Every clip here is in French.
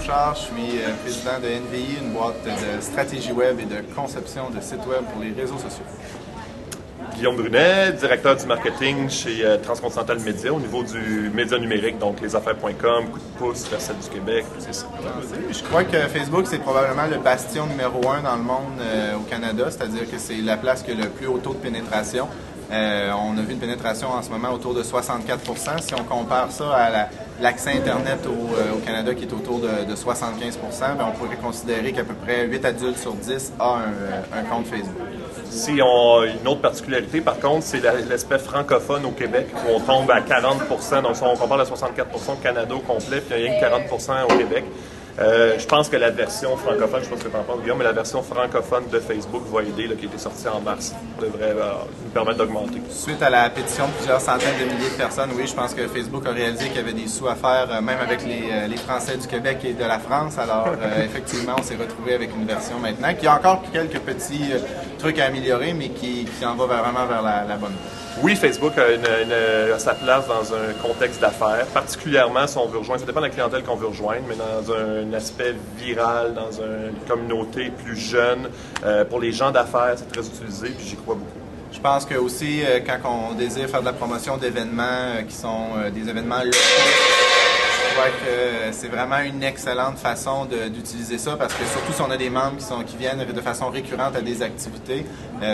Bouchard, je suis président de NVI, une boîte de stratégie web et de conception de sites web pour les réseaux sociaux. Guillaume Brunet, directeur du marketing chez Transcontinental Média au niveau du média numérique, donc lesaffaires.com, Coup de pouce, Recette du Québec, tous ces sites. Je crois que Facebook, c'est probablement le bastion numéro 1 dans le monde au Canada, c'est-à-dire que c'est la place qui a le plus haut taux de pénétration. On a vu une pénétration en ce moment autour de 64 %. Si on compare ça à l'accès Internet au Canada qui est autour de 75 %, bien, on pourrait considérer qu'à peu près 8 adultes sur 10 a un compte Facebook. Si on, une autre particularité, par contre, c'est l'aspect francophone au Québec, où on tombe à 40 %. Donc, si on compare à 64 % de Canada au complet, puis il y a rien que 40 % au Québec. Je pense que la version francophone, je ne sais pas ce que tu en penses, Guillaume, mais la version francophone de Facebook va aider, là, qui a été sortie en mars, devrait nous permettre d'augmenter. Suite à la pétition de plusieurs centaines de milliers de personnes, oui, je pense que Facebook a réalisé qu'il y avait des sous à faire, même avec les Français du Québec et de la France. Alors, effectivement, on s'est retrouvé avec une version maintenant qui a encore quelques petits trucs à améliorer, mais qui en va vraiment vers la bonne voie. Oui, Facebook a sa place dans un contexte d'affaires, particulièrement si on veut rejoindre, ça dépend de la clientèle qu'on veut rejoindre, mais dans un aspect viral, dans une communauté plus jeune. Pour les gens d'affaires, c'est très utilisé, puis j'y crois beaucoup. Je pense que aussi, quand on désire faire de la promotion d'événements qui sont des événements locaux, je crois que c'est vraiment une excellente façon d'utiliser ça parce que surtout si on a des membres qui viennent de façon récurrente à des activités,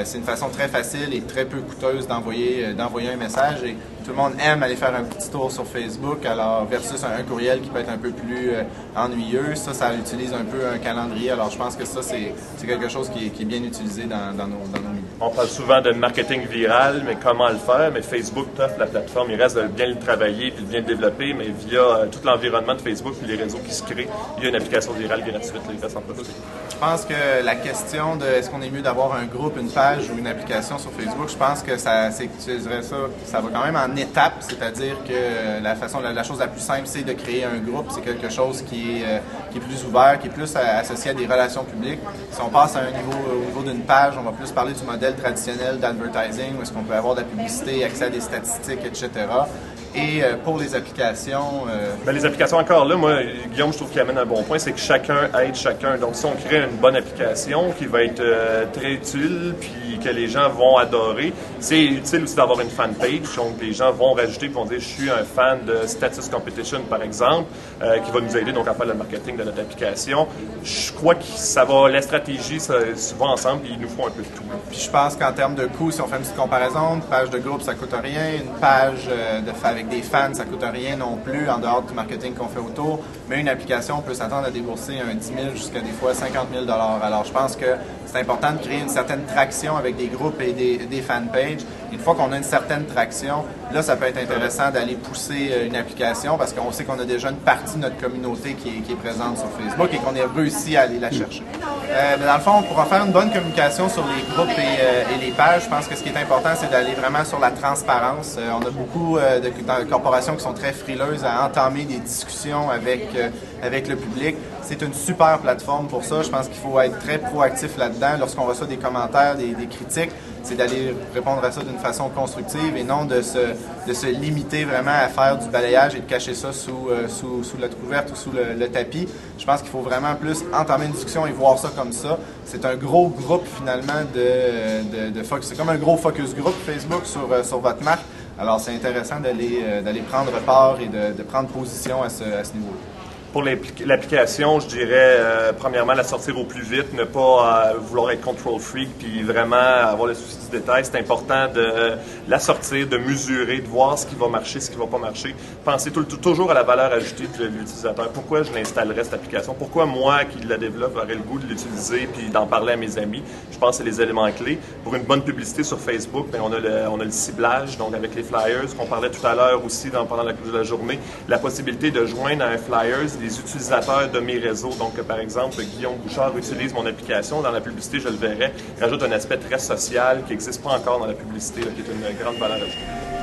c'est une façon très facile et très peu coûteuse d'envoyer un message et tout le monde aime aller faire un petit tour sur Facebook alors versus un courriel qui peut être un peu plus ennuyeux. Ça utilise un peu un calendrier. Alors je pense que ça, c'est quelque chose qui est bien utilisé dans nos milieux. On parle souvent de marketing viral, mais comment le faire? Mais Facebook t'offre la plateforme. Il reste de bien le travailler puis de bien le développer, mais via tout l'environnement de Facebook et les réseaux qui se créent, il y a une application virale gratuite. Il reste en profiter. Je pense que la question de est-ce qu'on est mieux d'avoir un groupe, une page ou une application sur Facebook, je pense que ça va quand même en étapes, c'est-à-dire que la chose la plus simple, c'est de créer un groupe. C'est quelque chose qui est plus ouvert, qui est plus associé à des relations publiques. Si on passe au niveau d'une page, on va plus parler du modèle traditionnel d'advertising, où est-ce qu'on peut avoir de la publicité, accès à des statistiques, etc. Et pour les applications... Les applications, encore là, moi, Guillaume, je trouve qu'il amène un bon point, c'est que chacun aide chacun. Donc, si on crée une bonne application qui va être très utile, puis que les gens vont adorer, c'est utile aussi d'avoir une fan page. Donc, les gens vont rajouter, vont dire, je suis un fan de Status Competition, par exemple, qui va nous aider donc à faire le marketing de notre application. Je crois que la stratégie, ça va ensemble, puis il nous faut un peu de tout. Puis je pense qu'en termes de coût, si on fait une petite comparaison, une page de groupe, ça coûte rien, une page avec des fans, ça coûte rien non plus, en dehors du marketing qu'on fait autour. Mais une application, on peut s'attendre à débourser 10 000 jusqu'à des fois 50 000 $. Alors, je pense que c'est important de créer une certaine traction avec des groupes et des fanpages. Une fois qu'on a une certaine traction, là, ça peut être intéressant d'aller pousser une application parce qu'on sait qu'on a déjà une partie de notre communauté qui est présente sur Facebook et qu'on a réussi à aller la chercher. Mais dans le fond, pour en faire une bonne communication sur les groupes et les pages, je pense que ce qui est important, c'est d'aller vraiment sur la transparence. On a beaucoup de corporations qui sont très frileuses à entamer des discussions avec le public. C'est une super plateforme pour ça. Je pense qu'il faut être très proactif là-dedans. Lorsqu'on reçoit des commentaires, des critiques, c'est d'aller répondre à ça d'une façon constructive et non de se limiter vraiment à faire du balayage et de cacher ça sous la couverte ou sous le tapis. Je pense qu'il faut vraiment plus entamer une discussion et voir ça comme ça. C'est un gros groupe finalement de focus. C'est comme un gros focus group Facebook sur votre marque. Alors c'est intéressant d'aller prendre part et de prendre position à ce niveau-là. Pour l'application, je dirais, premièrement, la sortir au plus vite, ne pas vouloir être control freak, puis vraiment avoir le souci du détail. C'est important de la sortir, de mesurer, de voir ce qui va marcher, ce qui ne va pas marcher. Pensez toujours à la valeur ajoutée de l'utilisateur. Pourquoi je l'installerais, cette application? Pourquoi moi, qui la développe, aurais le goût de l'utiliser puis d'en parler à mes amis? Je pense que c'est les éléments clés. Pour une bonne publicité sur Facebook, bien, on a le ciblage, donc avec les flyers, qu'on parlait tout à l'heure aussi pendant la journée, la possibilité de joindre à un flyers les utilisateurs de mes réseaux. Donc, par exemple, Guillaume Bouchard utilise mon application. Dans la publicité, je le verrai, rajoute un aspect très social qui n'existe pas encore dans la publicité, là, qui est une grande valeur ajoutée.